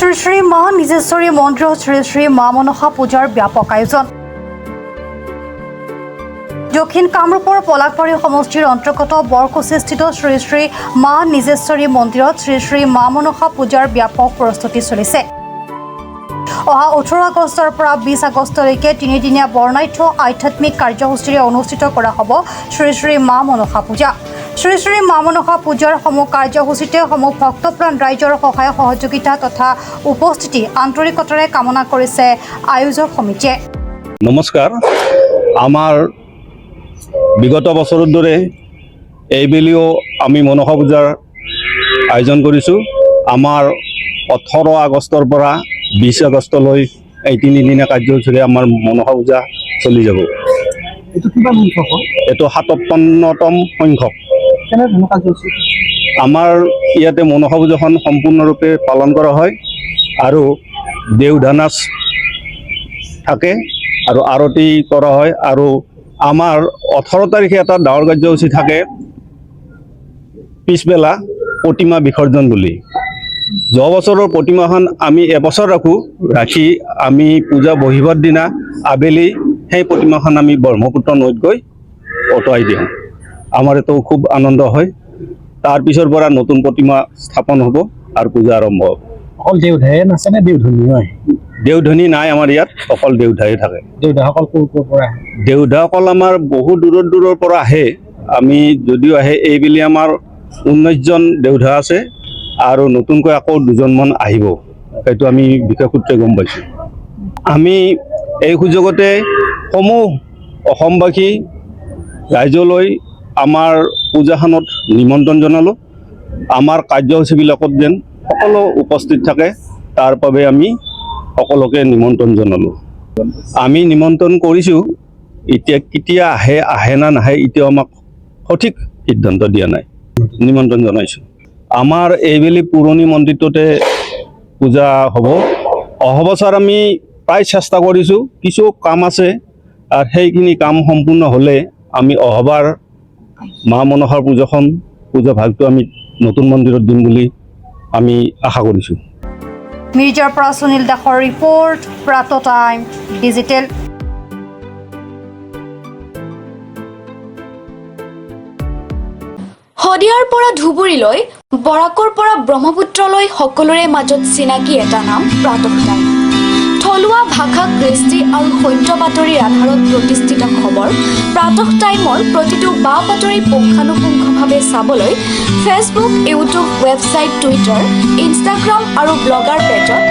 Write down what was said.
শ্ৰী শ্ৰী মা নিজেশ্বৰী মন্দিৰত শ্ৰী শ্ৰী মা মনসা পূজাৰ ব্যাপক আয়োজন। দক্ষিণ কামৰূপৰ পলাশবাৰী সমষ্টিৰ অন্তৰ্গত বৰকুচিস্থিত শ্ৰী শ্ৰী মা নিজেশ্বৰী মন্দিৰত শ্ৰী শ্ৰী মা মনসা পূজাৰ ব্যাপক প্ৰস্তুতি চলিছে। অহা 18 আগষ্টৰ পৰা 20 আগষ্টলৈকে তিনিদিনীয়া বৰ্ণাঢ্য আধ্যাত্মিক কাৰ্যসূচীৰে অনুষ্ঠিত কৰা হ'ব শ্ৰী শ্ৰী মা মনসা পূজা। শ্ৰী শ্ৰী মা মনসা পূজাৰ সমূহ কাৰ্যসূচীতে সমূহ ভক্তপ্ৰাণ ৰাইজৰ সহায় সহযোগিতা তথা উপস্থিতি আন্তৰিকতাৰে কামনা কৰিছে আয়োজক সমিতিয়ে। নমস্কাৰ। আমাৰ বিগত বছৰৰ দৰে এইবেলিও আমি মনসা পূজাৰ আয়োজন কৰিছোঁ। আমাৰ 18 আগষ্টৰ পৰা 20 আগষ্টলৈ এই তিনিদিনীয়া কাৰ্যসূচীৰে আমাৰ মনসা পূজা চলি যাব। এইটো 57তম সংখ্যক। আমাৰ ইয়াতে মনসা পূজাখন সম্পূৰ্ণৰূপে পালন কৰা হয় আৰু দেওধা নাচ থাকে আৰু আৰতি কৰা হয়। আৰু আমাৰ 18 তাৰিখে এটা ডাঙৰ কাৰ্যসূচী থাকে, পিছবেলা প্ৰতিমা বিসৰ্জন বুলি। যোৱা বছৰৰ প্ৰতিমাখন আমি এবছৰ ৰাখি আমি পূজা বহিবৰ দিনা আবেলি সেই প্ৰতিমাখন আমি ব্ৰহ্মপুত্ৰ নৈত গৈ অঁতৰাই দিওঁ। আমাৰ এইটো খুব আনন্দ হয়। তাৰ পিছৰ পৰা নতুন প্ৰতিমা স্থাপন হ'ব আৰু পূজা আৰম্ভ হ'ব। অকল দেওধাই নাছে নে দেওধনীও আহে? দেওধনী নাই, আমাৰ ইয়াত অকল দেওধাই থাকে। দেওধাসকল ক'ৰ পৰা আহে? দেওধাসকল আমাৰ বহু দূৰৰ পৰা আহে। আমি যদিও আহে এইবেলি আমাৰ 19জন দেওধা আছে আৰু নতুনকৈ আকৌ 2জনমান আহিব। সেইটো আমি বিশেষ সূত্ৰে গম পাইছোঁ। আমি এই সুযোগতে সমূহ অসমবাসী ৰাইজলৈ আমাৰ পূজাখনত নিমন্ত্ৰণ জনালোঁ। আমাৰ কাৰ্যসূচীবিলাকত যেন সকলো উপস্থিত থাকে তাৰ বাবে আমি সকলোকে নিমন্ত্ৰণ জনালোঁ। আমি নিমন্ত্ৰণ কৰিছোঁ, এতিয়া কেতিয়া আহে না নাহে এতিয়াও আমাক সঠিক সিদ্ধান্ত দিয়া নাই। নিমন্ত্ৰণ জনাইছোঁ। আমাৰ এইবেলি পুৰণি মন্দিৰটোতে পূজা হ'ব। অহা বছৰ আমি প্ৰায় চেষ্টা কৰিছোঁ, কিছু কাম আছে আৰু সেইখিনি কাম সম্পূৰ্ণ হ'লে আমি অহাবাৰ মা মনসাৰ পূজা ভাগটো আমি নতুন মন্দিৰত দিম বুলি আমি আশা কৰিছোঁ। মিৰ্জাৰ পৰা সুনীল দাসৰ ৰিপৰ্ট, প্ৰাত টাইম ডিজিটেল। শদিয়াৰ পৰা ধুবুৰীলৈ, বৰাকৰ পৰা ব্ৰহ্মপুত্ৰলৈ সকলোৰে মাজত চিনাকি এটা নাম প্ৰাতঃ টাইম। থলুৱা ভাষা, কৃষ্টি আৰু সত্য বাতৰিৰ আধাৰত প্ৰতিষ্ঠিত খবৰ প্ৰাতঃ টাইমৰ প্ৰতিটো বা বাতৰি পুংখানুপুংখভাৱে চাবলৈ Facebook, YouTube, website, Twitter, Instagram আৰু ব্লগাৰ পেজত